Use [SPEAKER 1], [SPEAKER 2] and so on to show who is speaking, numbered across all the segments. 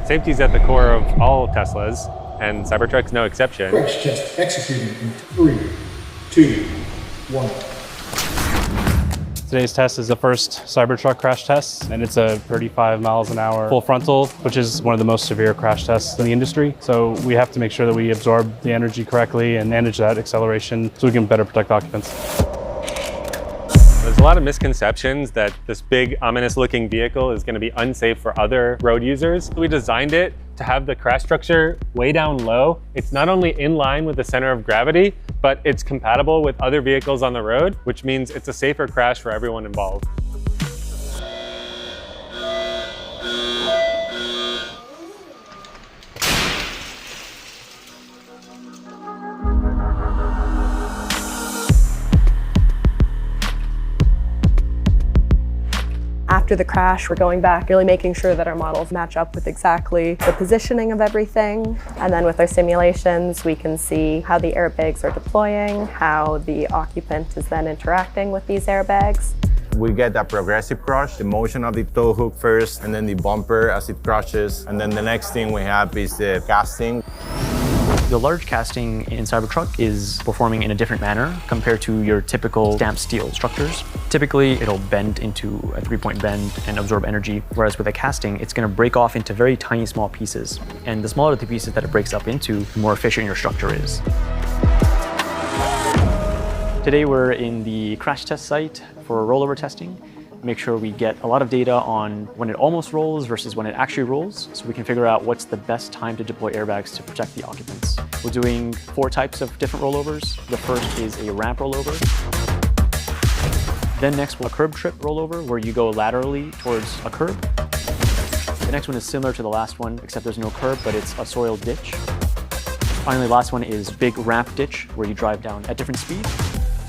[SPEAKER 1] Safety is at the core of all Teslas, and Cybertruck's no exception.
[SPEAKER 2] Crash test executing in 3, 2, 1.
[SPEAKER 3] Today's test is the first Cybertruck crash test, and it's a 35 miles an hour full frontal, which is one of the most severe crash tests in the industry. So we have to make sure that we absorb the energy correctly and manage that acceleration so we can better protect occupants.
[SPEAKER 1] There's a lot of misconceptions that this big, ominous-looking vehicle is going to be unsafe for other road users. We designed it to have the crash structure way down low. It's not only in line with the center of gravity, but it's compatible with other vehicles on the road, which means it's a safer crash for everyone involved.
[SPEAKER 4] After the crash, we're going back, really making sure that our models match up with exactly the positioning of everything. And then with our simulations, we can see how the airbags are deploying, how the occupant is then interacting with these airbags.
[SPEAKER 5] We get that progressive crush, the motion of the tow hook first, and then the bumper as it crushes. And then the next thing we have is the casting.
[SPEAKER 6] The large casting in Cybertruck is performing in a different manner compared to your typical stamped steel structures. Typically, it'll bend into a 3-point bend and absorb energy, whereas with a casting, it's going to break off into very tiny, small pieces. And the smaller the pieces that it breaks up into, the more efficient your structure is. Today, we're in the crash test site for rollover testing. Make sure we get a lot of data on when it almost rolls versus when it actually rolls, so we can figure out what's the best time to deploy airbags to protect the occupants. We're doing 4 types of different rollovers. The first is a ramp rollover. Then next, a curb trip rollover, where you go laterally towards a curb. The next one is similar to the last one, except there's no curb, but it's a soil ditch. Finally, the last one is big ramp ditch, where you drive down at different speeds.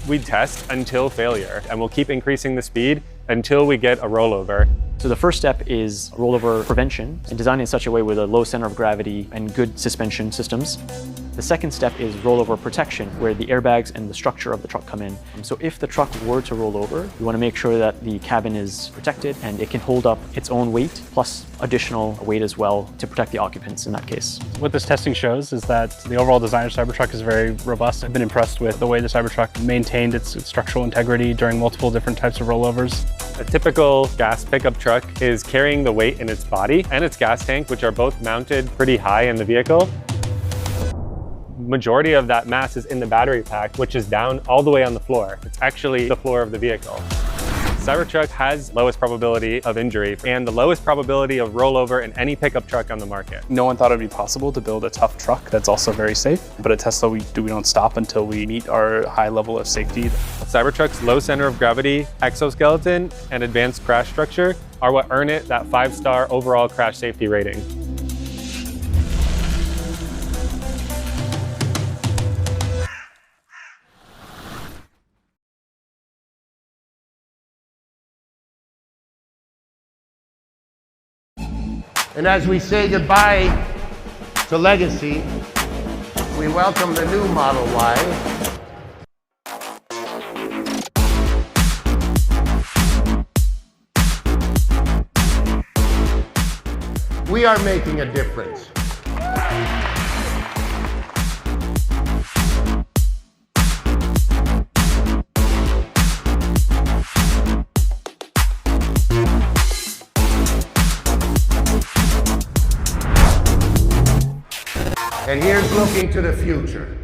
[SPEAKER 1] We test until failure, and we'll keep increasing the speed until we get a rollover.
[SPEAKER 6] So the first step is rollover prevention, and designed in such a way with a low center of gravity and good suspension systems. The second step is rollover protection, where the airbags and the structure of the truck come in. So if the truck were to roll over, we want to make sure that the cabin is protected and it can hold up its own weight, plus additional weight as well to protect the occupants in that case.
[SPEAKER 3] What this testing shows is that the overall design of Cybertruck is very robust. I've been impressed with the way the Cybertruck maintained its structural integrity during multiple different types of rollovers.
[SPEAKER 1] A typical gas pickup truck is carrying the weight in its body and its gas tank, which are both mounted pretty high in the vehicle. Majority of that mass is in the battery pack, which is down all the way on the floor. It's actually the floor of the vehicle. Cybertruck has lowest probability of injury and the lowest probability of rollover in any pickup truck on the market.
[SPEAKER 3] No one thought it would be possible to build a tough truck that's also very safe, but at Tesla we don't stop until we meet our high level of safety.
[SPEAKER 1] Cybertruck's low center of gravity, exoskeleton, and advanced crash structure are what earn it that 5-star overall crash safety rating.
[SPEAKER 7] And as we say goodbye to legacy, we welcome the new Model Y. We are making a difference. And here's looking to the future.